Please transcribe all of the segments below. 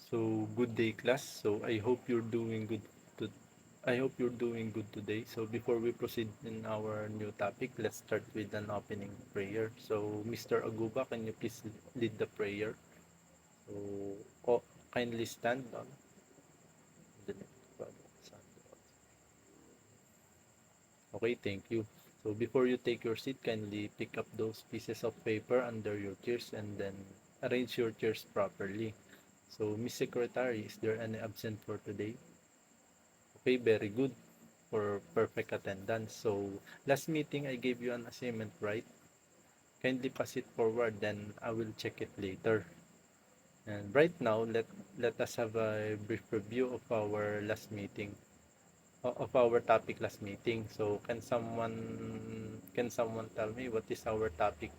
So good day class. So I hope you're doing good to I hope you're doing good today. So before we proceed in our new topic, let's start with an opening prayer. So Mr. Aguba, can you please lead the prayer? So oh, kindly stand on the next. Okay, thank you. So before you take your seat, kindly pick up those pieces of paper under your chairs and then arrange your chairs properly. So Miss Secretary, is there any absent for today? Okay, very good for perfect attendance. So, last meeting I gave you an assignment, right? Kindly pass it forward, then I will check it later. And right now, let us have a brief review of our last meeting, of our topic last meeting. So, can someone tell me what is our topic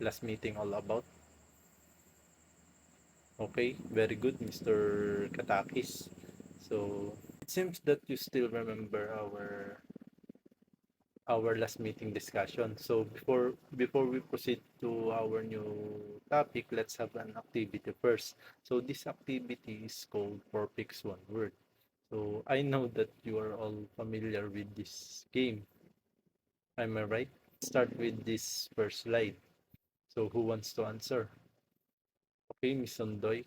last meeting all about? Okay, very good, Mr. Katakis. So, it seems that you still remember our last meeting discussion. So before we proceed to our new topic, let's have an activity first. So this activity is called Four Picks One Word. So I know that you are all familiar with this game. Am I right? Start with this first slide. So who wants to answer? Okay, Miss Sondoy.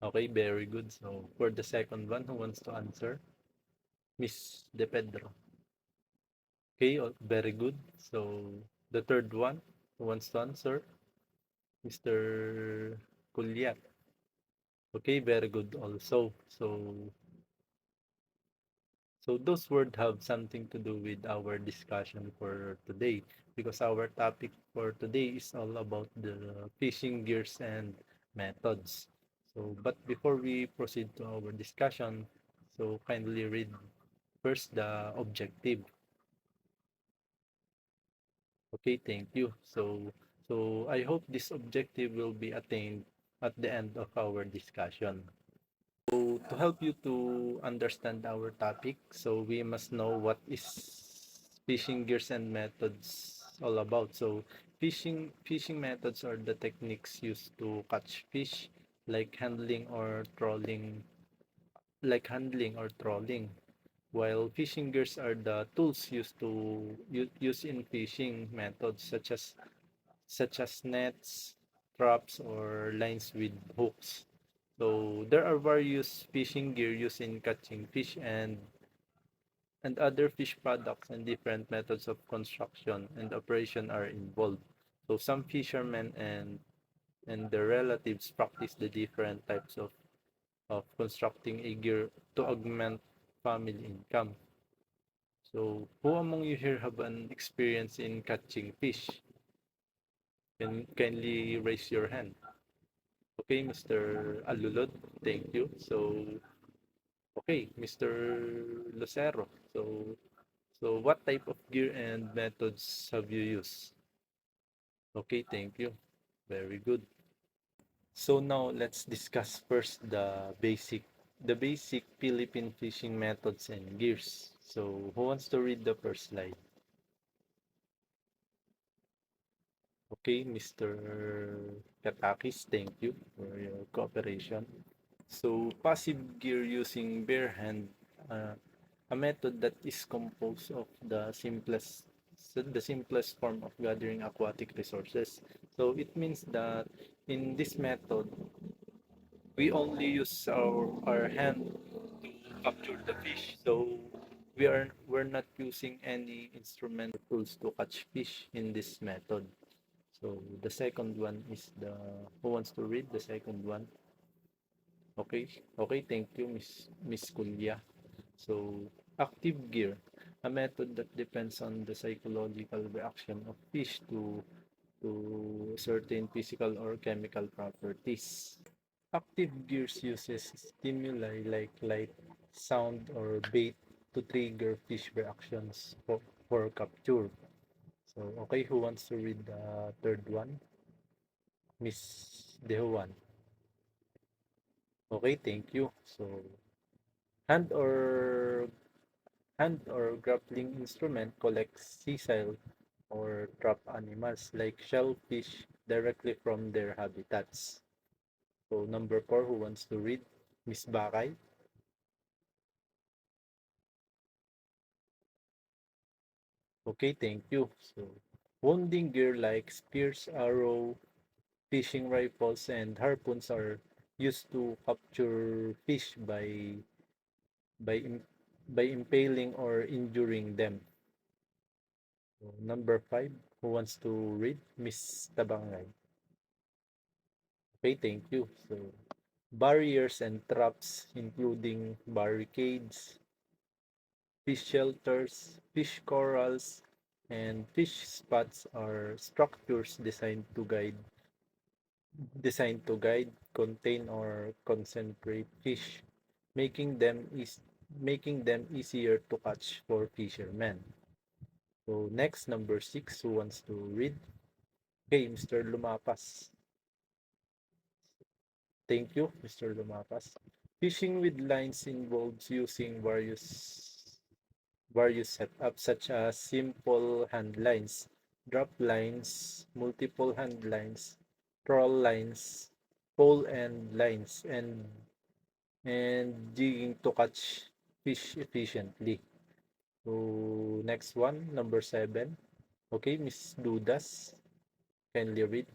Okay, very good. So for the second one, who wants to answer? Miss De Pedro. Okay, very good. So the third one, who wants to answer? Mr. Kulyat. Okay, very good also. So those words have something to do with our discussion for today because our topic for today is all about the fishing gears and methods. So but before we proceed to our discussion, so kindly read first the objective. Okay, thank you. So I hope this objective will be attained at the end of our discussion. So to help you to understand our topic, so we must know what is fishing gears and methods all about. So fishing methods are the techniques used to catch fish, like handling or trolling. While fishing gears are the tools used to use in fishing methods such as nets, traps, or lines with hooks. So there are various fishing gear used in catching fish and other fish products, and different methods of construction and operation are involved. So some fishermen and their relatives practice the different types of constructing a gear to augment family income. So who among you here have an experience in catching fish? Can kindly raise your hand. Okay, Mr. Alulod, thank you. So okay, Mr. Lucero. So what type of gear and methods have you used? Okay, thank you. Very good. So now let's discuss first the basic Philippine fishing methods and gears. So who wants to read the first slide? Okay, Mr. Katakis, thank you for your cooperation. So passive gear using bare hand, uh, a method that is composed of the simplest form of gathering aquatic resources. So it means that in this method, we only use our hand to capture the fish. So we're not using any instrument or tools to catch fish in this method. So the second one is the who wants to read the second one? Okay, okay, thank you, Miss Kulya. So, active gear, a method that depends on the psychological reaction of fish to certain physical or chemical properties. Active gears uses stimuli like light, sound, or bait to trigger fish reactions for capture. So, okay, who wants to read the third one? Miss Dehuan. Okay, thank you. So, hand or hand or grappling instrument collects sessile or trap animals like shellfish directly from their habitats. So number 4, who wants to read? Miss Bakay. Okay, thank you. So wounding gear like spears, arrow, fishing rifles, and harpoons are used to capture fish by im- by impaling or injuring them. So, number 5, who wants to read? Miss Tabangay. Okay, thank you. So barriers and traps, including barricades, fish shelters, fish corrals, and fish spots are structures designed to guide, contain, or concentrate fish, making them is making them easier to catch for fishermen. So next, number 6, who wants to read? Okay, Mr. Lumapas. Thank you, Mr. Lumapas. Fishing with lines involves using various setups such as simple hand lines, drop lines, multiple hand lines, trawl lines, pole end lines, and jigging to catch fish efficiently. So next one, number 7. Okay, Miss Dudas, kindly read.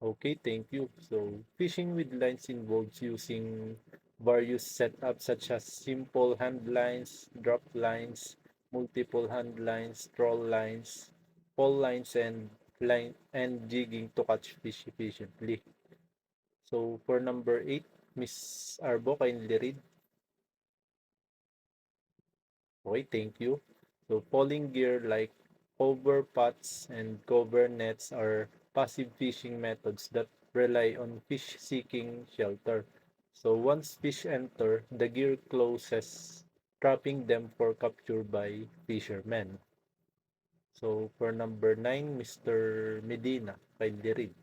Okay, thank you. So fishing with lines involves using various setups such as simple hand lines, drop lines, multiple hand lines, trawl lines, pole lines, and jigging to catch fish efficiently. So for number 8, Miss Arbo, kindly read. Okay, thank you. So polling gear like cover pots and cover nets are passive fishing methods that rely on fish seeking shelter. So once fish enter, the gear closes, trapping them for capture by fishermen. So for number 9, Mr. Medina, kindly read.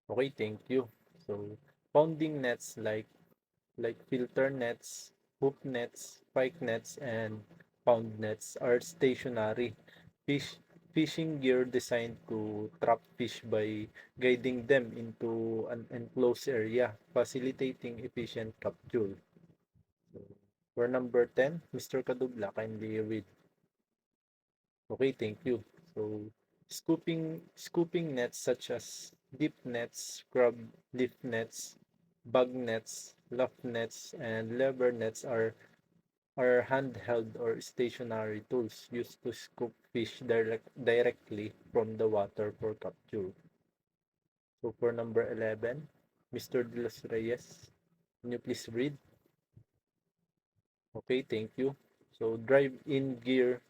Okay, thank you. So pounding nets like filter nets, hook nets, pike nets, and pound nets are stationary fish fishing gear designed to trap fish by guiding them into an enclosed area, facilitating efficient capture. So, for number 10, Mr. Kadubla, kindly read. Okay, thank you. So, scooping nets such as deep nets, crab leaf nets, bug nets, luff nets, and lever nets are handheld or stationary tools used to scoop fish directly from the water for capture. So for number 11, Mr. De Los Reyes, can you please read? Okay, thank you. So drive-in gear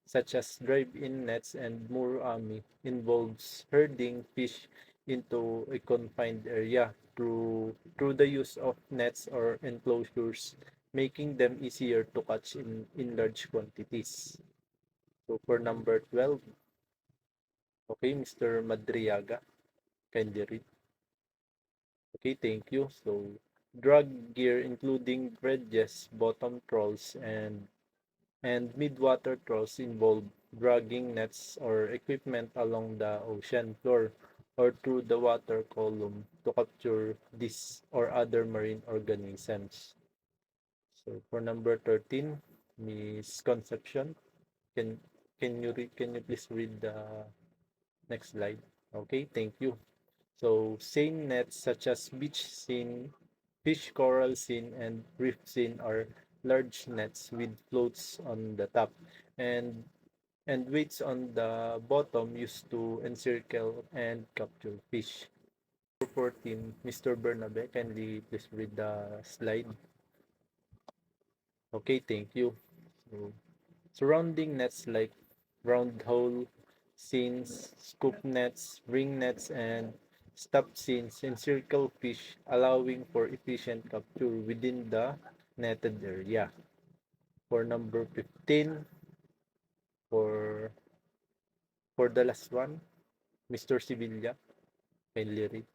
such as drive-in nets and murami involves herding fish into a confined area through the use of nets or enclosures, making them easier to catch in large quantities. So for number 12, okay, Mr. Madriaga, kindly read. Okay, thank you. So drag gear including dredges, bottom trawls, and midwater trawls involve dragging nets or equipment along the ocean floor or through the water column to capture this or other marine organisms. So for number 13, Miss Conception, can can you please read the next slide? Okay, thank you. So seine nets such as beach seine, fish coral seine, and reef seine are large nets with floats on the top and weights on the bottom used to encircle and capture fish. For 14, Mr. Bernabe, kindly please read the slide. Okay, thank you. So, surrounding nets like round hole scenes, scoop nets, ring nets, and stop scenes encircle fish, allowing for efficient capture within the netted area. For number 15, for the last one, Mr. Sevilla, kindly read.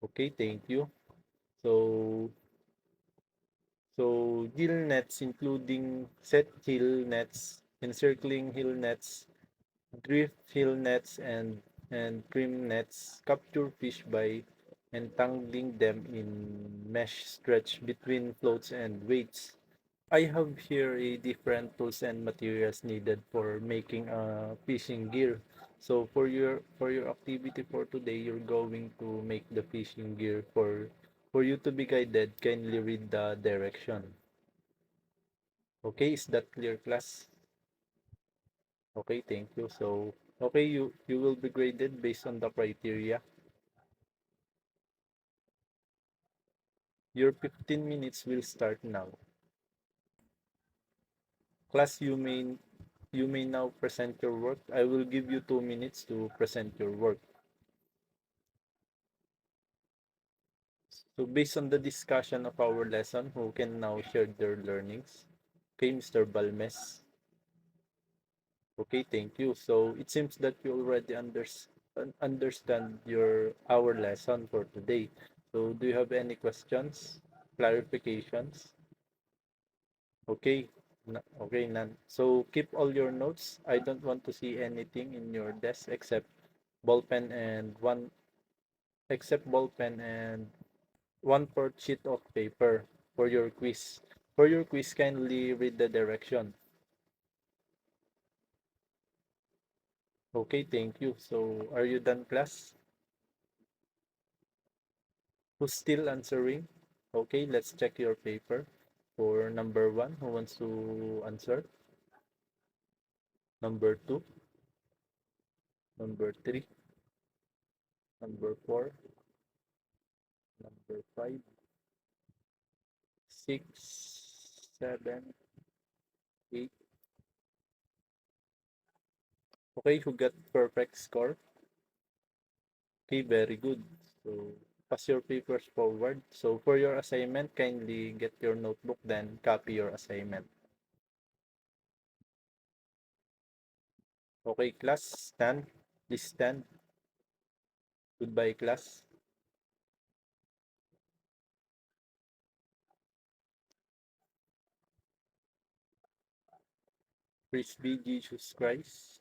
Okay, thank you. So, gill nets including set hill nets, encircling hill nets, Drift fill nets and trim nets capture fish by entangling them in mesh stretched between floats and weights. I have here a different tools and materials needed for making a fishing gear. So for your activity for today, you're going to make the fishing gear. For you to be guided, kindly read the direction. Okay, is that clear, class? Okay, thank you. So, okay, you will be graded based on the criteria. Your 15 minutes will start now. Class, you may now present your work. I will give you 2 minutes to present your work. So based on the discussion of our lesson, who can now share their learnings? Okay, Mr. Balmes. Okay, thank you. So it seems that you already understand our lesson for today. So do you have any questions, clarifications? Okay, okay, none. So keep all your notes. I don't want to see anything in your desk ballpen and one except ballpen and 1/4 sheet of paper for your quiz. For your quiz, kindly read the direction. Okay, thank you. So, are you done, class? Who's still answering? Okay, let's check your paper. For number one, who wants to answer? Number two, number three, number four, number five, six, seven, eight. Okay, who got perfect score? Okay, very good. So, pass your papers forward. So, for your assignment, kindly get your notebook, then copy your assignment. Okay, class, stand. Please stand. Goodbye, class. Praise be Jesus Christ.